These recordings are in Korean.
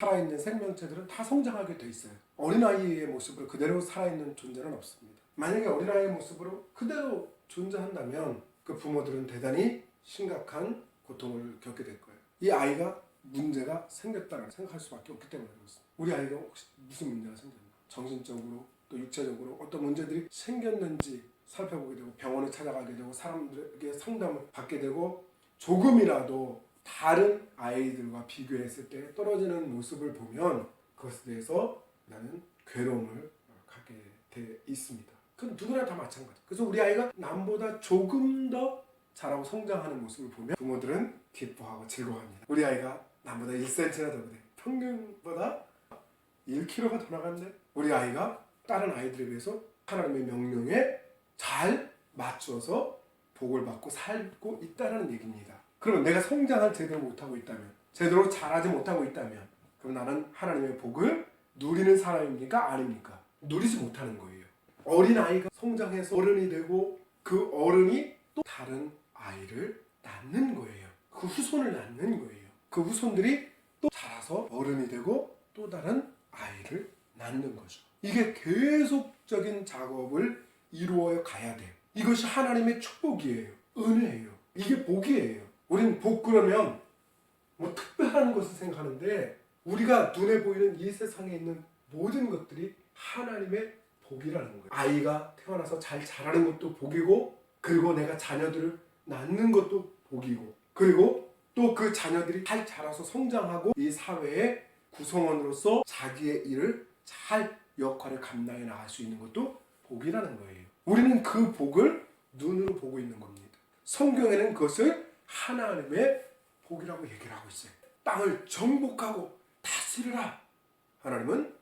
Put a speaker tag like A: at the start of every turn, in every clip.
A: 살아있는 생명체들은 다 성장하게 돼 있어요. 어린아이의 모습으로 그대로 살아있는 존재는 없습니다. 만약에 어린아이의 모습으로 그대로 존재한다면 그 부모들은 대단히 심각한 고통을 겪게 될 거예요. 이 아이가 문제가 생겼다고 생각할 수밖에 없기 때문에 그렇습니다. 우리 아이가 혹시 무슨 문제가 생겼나? 정신적으로 또 육체적으로 어떤 문제들이 생겼는지 살펴보게 되고 병원에 찾아가게 되고 사람들에게 상담을 받게 되고 조금이라도 다른 아이들과 비교했을 때 떨어지는 모습을 보면 그것에 대해서 나는 괴로움을 갖게 돼 있습니다. 그건 누구나 다 마찬가지. 그래서 우리 아이가 남보다 조금 더 자라고 성장하는 모습을 보면 부모들은 기뻐하고 즐거워합니다. 우리 아이가 남보다 1cm나 더 크대. 평균보다 1kg가 더 나갔는데 우리 아이가 다른 아이들에 비해서 하나님의 명령에 잘 맞춰서 복을 받고 살고 있다는 얘기입니다. 그러면 내가 성장을 제대로 못하고 있다면, 제대로 자라지 못하고 있다면 그럼 나는 하나님의 복을 누리는 사람입니까? 아닙니까? 누리지 못하는 거예요. 어린아이가 성장해서 어른이 되고 그 어른이 또 다른 아이를 낳는 거예요. 그 후손을 낳는 거예요. 그 후손들이 또 자라서 어른이 되고 또 다른 아이를 낳는 거죠. 이게 계속적인 작업을 이루어 가야 돼요. 이것이 하나님의 축복이에요. 은혜예요. 이게 복이에요. 우리는 복 그러면 뭐 특별한 것을 생각하는데 우리가 눈에 보이는 이 세상에 있는 모든 것들이 하나님의 복이라는 거예요. 아이가 태어나서 잘 자라는 것도 복이고, 그리고 내가 자녀들을 낳는 것도 복이고, 그리고 또 그 자녀들이 잘 자라서 성장하고 이 사회의 구성원으로서 자기의 일을 잘 역할을 감당해 나갈 수 있는 것도 복이라는 거예요. 우리는 그 복을 눈으로 보고 있는 겁니다. 성경에는 그것을 하나님의 복이라고 얘기를 하고 있어요. 땅을 정복하고 다스리라. 하나님은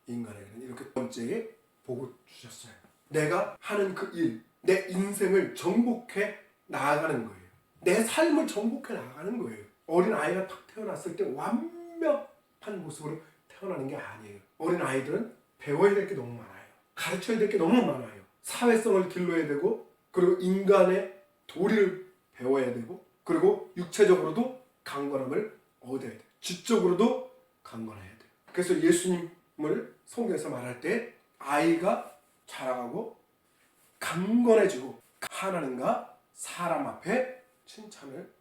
A: 인간에게는 이렇게 번째의 복을 주셨어요. 내가 하는 그 일, 내 인생을 정복해 나아가는 거예요. 내 삶을 정복해 나아가는 거예요. 어린 아이가 딱 태어났을 때 완벽한 모습으로 태어나는 게 아니에요. 어린 아이들은 배워야 될 게 너무 많아요. 가르쳐야 될 게 너무 많아요. 사회성을 길러야 되고, 그리고 인간의 도리를 배워야 되고, 그리고 육체적으로도 강건함을 얻어야 돼요. 지적으로도 강건해야 돼요. 그래서 예수님을 성경에서 말할 때 아이가 자라가고 강건해지고 하나님과 사람 앞에 칭찬을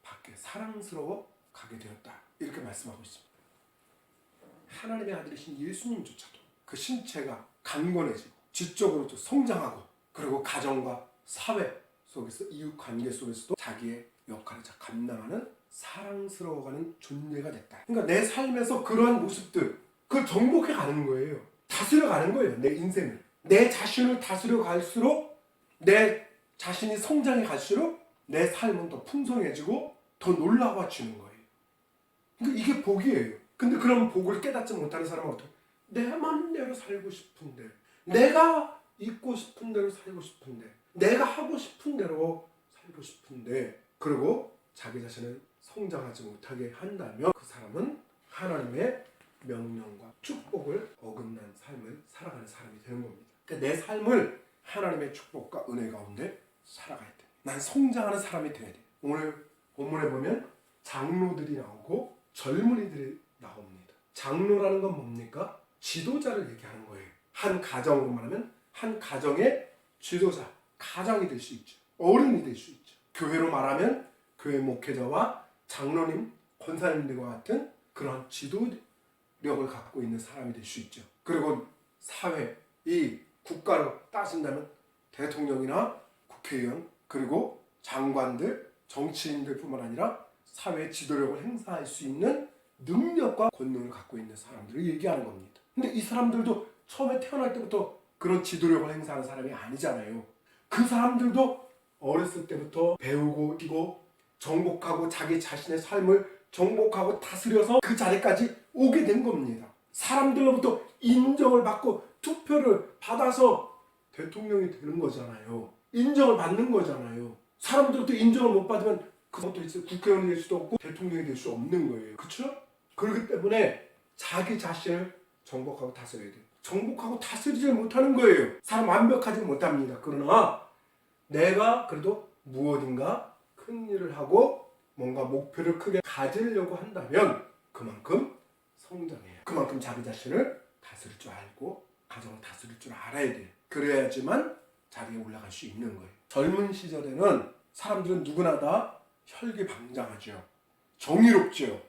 A: 받게 사랑스러워 가게 되었다. 이렇게 말씀하고 있습니다. 하나님의 아들이신 예수님조차도 그 신체가 강건해지고 지적으로도 성장하고, 그리고 가정과 사회 속에서 이웃 관계 속에서도 자기의 역할을 잘 감당하는 사랑스러워가는 존재가 됐다. 그러니까 내 삶에서 그러한 모습들, 그걸 정복해 가는 거예요. 다스려 가는 거예요. 내 인생을. 내 자신을 다스려 갈수록, 내 자신이 성장해 갈수록 내 삶은 더 풍성해지고 더 놀라워지는 거예요. 그러니까 이게 복이에요. 근데 그런 복을 깨닫지 못하는 사람은 어떻게? 내 맘대로 살고 싶은데, 내가 있고 싶은 대로 살고 싶은데, 내가 하고 싶은 대로 살고 싶은데, 그리고 자기 자신을 성장하지 못하게 한다면 그 사람은 하나님의 명령과 축복을 어긋난 삶을 살아가는 사람이 되는 겁니다. 그러니까 내 삶을 하나님의 축복과 은혜 가운데 살아가야 돼. 난 성장하는 사람이 돼야 돼. 오늘 본문에 보면 장로들이 나오고 젊은이들이 나옵니다. 장로라는 건 뭡니까? 지도자를 얘기하는 거예요. 한 가정으로 말하면 한 가정의 지도자, 가장이 될 수 있죠. 어른이 될 수 있죠. 교회로 말하면 교회 목회자와 장로님, 권사님들과 같은 그런 지도력을 갖고 있는 사람이 될 수 있죠. 그리고 사회, 이 국가로 따진다면 대통령이나 국회의원, 그리고 장관들, 정치인들 뿐만 아니라 사회의 지도력을 행사할 수 있는 능력과 권능을 갖고 있는 사람들을 얘기하는 겁니다. 근데 이 사람들도 처음에 태어날 때부터 그런 지도력을 행사하는 사람이 아니잖아요. 그 사람들도 어렸을 때부터 배우고 뛰고 정복하고 자기 자신의 삶을 정복하고 다스려서 그 자리까지 오게 된 겁니다. 사람들로부터 인정을 받고 투표를 받아서 대통령이 되는 거잖아요. 인정을 받는 거잖아요. 사람들로부터 인정을 못 받으면 그것도 있어요. 국회의원이 될 수도 없고 대통령이 될 수 없는 거예요. 그렇죠? 그렇기 때문에 자기 자신을 정복하고 다스려야 돼요. 정복하고 다스리지 못하는 거예요. 사람 완벽하지 못합니다. 그러나 내가 그래도 무엇인가 큰 일을 하고 뭔가 목표를 크게 가지려고 한다면 그만큼 그만큼 자기 자신을 다스릴 줄 알고 가정을 다스릴 줄 알아야 돼요. 그래야지만 자리에 올라갈 수 있는 거예요. 젊은 시절에는 사람들은 누구나 다 혈기방장하죠. 정의롭죠.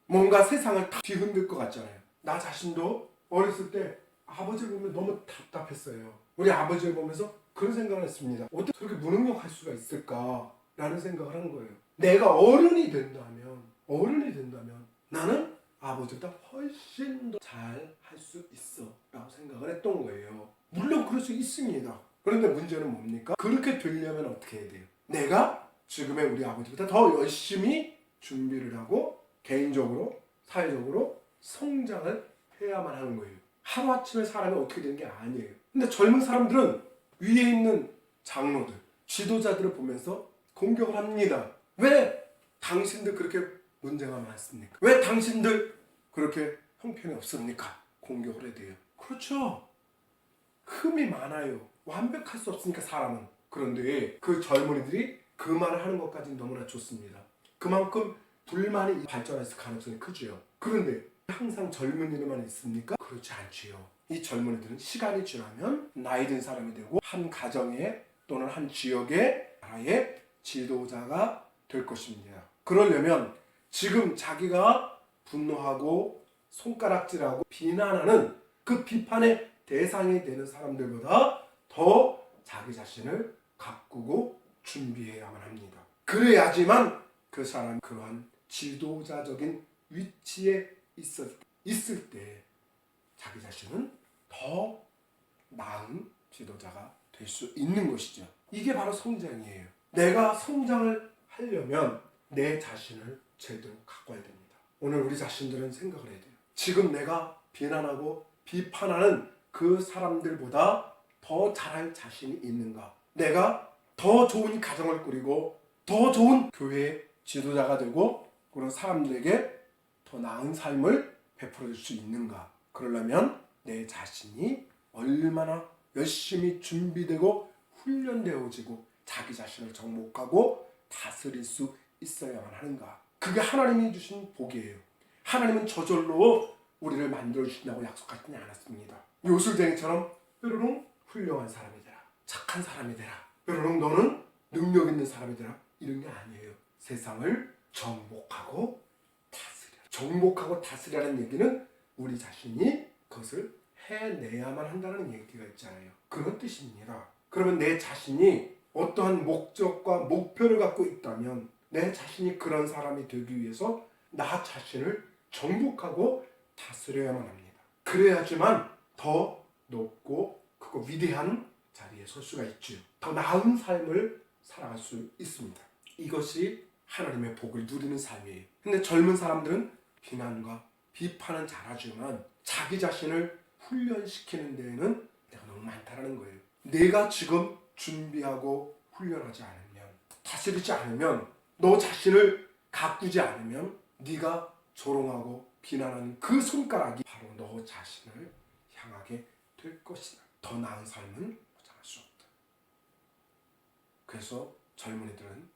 A: 뭔가 세상을 다 뒤흔들 것 같잖아요. 나 자신도 어렸을 때 아버지를 보면 너무 답답했어요. 우리 아버지를 보면서 그런 생각을 했습니다. 어떻게 저렇게 무능력할 수가 있을까? 라는 생각을 한 거예요. 내가 어른이 된다면 나는 아버지보다 훨씬 더 잘 할 수 있어 라고 생각을 했던 거예요. 물론 그럴 수 있습니다. 그런데 문제는 뭡니까? 그렇게 되려면 어떻게 해야 돼요? 내가 지금의 우리 아버지보다 더 열심히 준비를 하고 개인적으로, 사회적으로 성장을 해야만 하는 거예요. 하루아침에 사람이 어떻게 되는 게 아니에요. 근데 젊은 사람들은 위에 있는 장로들, 지도자들을 보면서 공격을 합니다. 왜 당신들 그렇게 문제가 많습니까? 왜 당신들 그렇게 형편이 없습니까? 공격을 해야 돼요. 그렇죠. 흠이 많아요. 완벽할 수 없으니까 사람은. 그런데 그 젊은이들이 그 말을 하는 것까지는 너무나 좋습니다. 그만큼 불만이 발전했을 가능성이 크지요. 그런데 항상 젊은이들만 있습니까? 그렇지 않지요. 이 젊은이들은 시간이 지나면 나이 든 사람이 되고 한 가정에 또는 한 지역의 나라의 지도자가 될 것입니다. 그러려면 지금 자기가 분노하고 손가락질하고 비난하는 그 비판의 대상이 되는 사람들보다 더 자기 자신을 가꾸고 준비해야만 합니다. 그래야지만 그 사람이 그러한 지도자적인 위치에 있을 때 자기 자신은 더 나은 지도자가 될 수 있는 것이죠. 이게 바로 성장이에요. 내가 성장을 하려면 내 자신을 제대로 가꿔야 됩니다. 오늘 우리 자신들은 생각을 해야 돼요. 지금 내가 비난하고 비판하는 그 사람들보다 더 잘할 자신이 있는가? 내가 더 좋은 가정을 꾸리고 더 좋은 교회의 지도자가 되고 그런 사람들에게 더 나은 삶을 베풀어 줄 수 있는가? 그러려면 내 자신이 얼마나 열심히 준비되고 훈련되어지고 자기 자신을 정복하고 다스릴 수 있어야만 하는가? 그게 하나님이 주신 복이에요. 하나님은 저절로 우리를 만들어 주신다고 약속하지 않았습니다. 요술쟁이처럼 뾰로롱 훌륭한 사람이 되라, 착한 사람이 되라, 뾰로롱 너는 능력 있는 사람이 되라, 이런 게 아니에요. 세상을 정복하고 다스려. 정복하고 다스리라는 얘기는 우리 자신이 그것을 해내야만 한다는 얘기가 있잖아요. 그런 뜻입니다. 그러면 내 자신이 어떠한 목적과 목표를 갖고 있다면 내 자신이 그런 사람이 되기 위해서 나 자신을 정복하고 다스려야만 합니다. 그래야지만 더 높고 크고 위대한 자리에 설 수가 있죠. 더 나은 삶을 살아갈 수 있습니다. 이것이 하나님의 복을 누리는 삶이에요. 근데 젊은 사람들은 비난과 비판은 잘하지만 자기 자신을 훈련시키는 데에는 내가 너무 많다는 거예요. 내가 지금 준비하고 훈련하지 않으면, 다스리지 않으면, 너 자신을 가꾸지 않으면 네가 조롱하고 비난하는 그 손가락이 바로 너 자신을 향하게 될 것이다. 더 나은 삶은 보장할 수 없다. 그래서 젊은이들은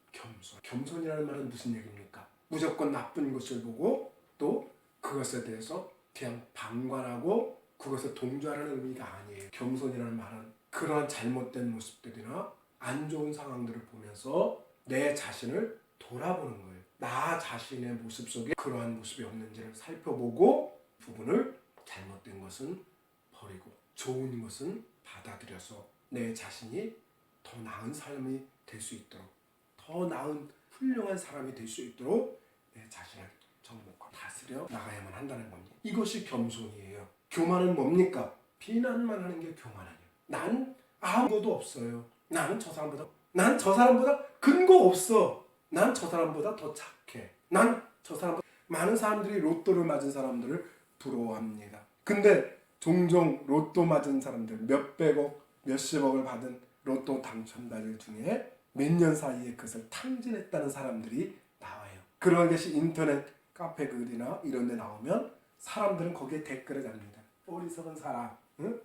A: 겸손이라는 말은 무슨 얘기입니까? 무조건 나쁜 것을 보고 또 그것에 대해서 그냥 방관하고 그것에 동조하는 의미가 아니에요. 겸손이라는 말은 그러한 잘못된 모습들이나 안 좋은 상황들을 보면서 내 자신을 돌아보는 거예요. 나 자신의 모습 속에 그러한 모습이 없는지를 살펴보고 부분을 잘못된 것은 버리고 좋은 것은 받아들여서 내 자신이 더 나은 삶이 될 수 있도록, 더 나은 훌륭한 사람이 될 수 있도록 내 자신을 정복하고 다스려 나가야만 한다는 겁니다. 이것이 겸손이에요. 교만은 뭡니까? 비난만 하는 게 교만 아니에요. 난 아무것도 없어요. 난 저 사람보다 근거 없어. 난 저 사람보다 더 착해. 난 저 사람보다 많은 사람들이 로또를 맞은 사람들을 부러워합니다. 근데 종종 로또 맞은 사람들 몇백억, 몇십억을 받은 로또 당첨자들 중에 몇 년 사이에 그것을 탕진했다는 사람들이 나와요. 그런 것이 인터넷 카페 글이나 이런 데 나오면 사람들은 거기에 댓글을 답니다. 어리석은 사람, 응?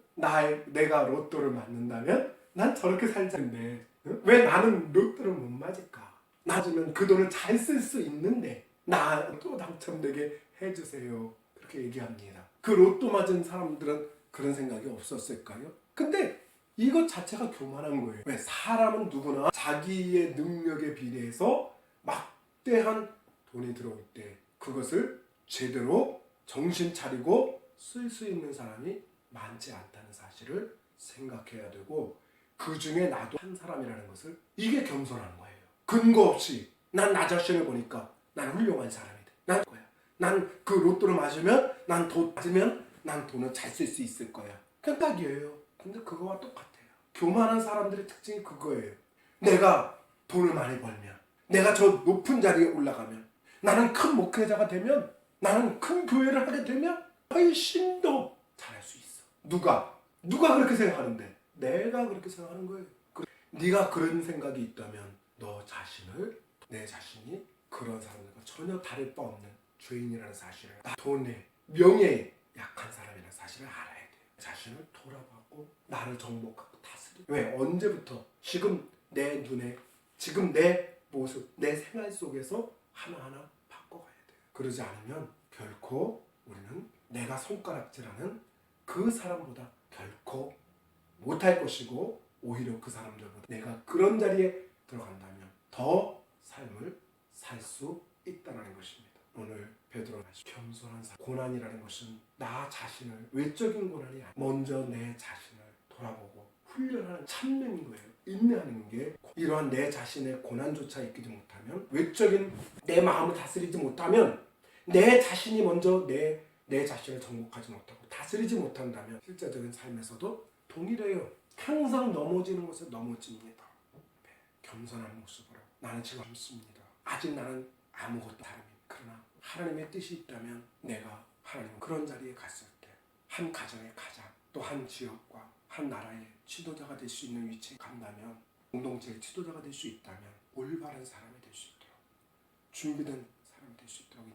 A: 내가 로또를 맞는다면 난 저렇게 살지 않는데 응? 왜 나는 로또를 못 맞을까? 맞으면 그 돈을 잘 쓸 수 있는데 나 또 당첨되게 해주세요. 그렇게 얘기합니다. 그 로또 맞은 사람들은 그런 생각이 없었을까요? 근데 이것 자체가 교만한 거예요. 왜? 사람은 누구나 자기의 능력에 비례해서 막대한 돈이 들어올 때 그것을 제대로 정신 차리고 쓸 수 있는 사람이 많지 않다는 사실을 생각해야 되고, 그 중에 나도 한 사람이라는 것을, 이게 겸손한 거예요. 근거 없이 난 나 자신을 보니까 난 훌륭한 사람이다. 난 거야. 난 그 로또를 맞으면 난 돈 맞으면 난 돈을 잘 쓸 수 있을 거야. 그냥 딱이에요. 근데 그거와 똑같아요. 교만한 사람들의 특징이 그거예요. 내가 돈을 많이 벌면, 내가 저 높은 자리에 올라가면, 나는 큰 목회자가 되면, 나는 큰 교회를 하게 되면 훨씬 더 잘할 수 있어. 누가 그렇게 생각하는데? 내가 그렇게 생각하는 거예요. 네가 그런 생각이 있다면 내 자신이 그런 사람들과 전혀 다를 바 없는 죄인이라는 사실을, 돈에, 명예에 약한 사람이라는 사실을 알아야 돼요. 자신을 돌아보고 나를 정복하고 다스려. 왜? 언제부터? 지금 내 눈에, 지금 내 모습, 내 생활 속에서 하나하나 바꿔가야 돼요. 그러지 않으면 결코 우리는 내가 손가락질하는 그 사람보다 결코 못할 것이고, 오히려 그 사람들보다 내가 그런 자리에 들어간다면 더 삶을 살 수 있다는 것입니다. 오늘 베드로가 겸손한 사람, 고난이라는 것은 나 자신을, 외적인 고난이 아니라 먼저 내 자신을 돌아보고 훈련하는 참는 거예요. 인내하는 게, 이러한 내 자신의 고난조차 이기지 못하면, 외적인 내 마음을 다스리지 못하면, 내 자신이 먼저 내 자신을 정복하지 못하고 다스리지 못한다면 실제적인 삶에서도 동일해요. 항상 넘어지는 곳에 넘어집니다. 겸손한 모습으로 나는 지금 젊습니다. 아직 나는 아무것도 다릅니다. 그러나 하나님의 뜻이 있다면 내가 하나님 그런 자리에 갔을 때 한 가정의 가장, 또 한 지역과 한 나라의 지도자가 될 수 있는 위치에 간다면, 공동체의 지도자가 될 수 있다면 올바른 사람이 될 수 있도록, 준비된 사람이 될 수 있도록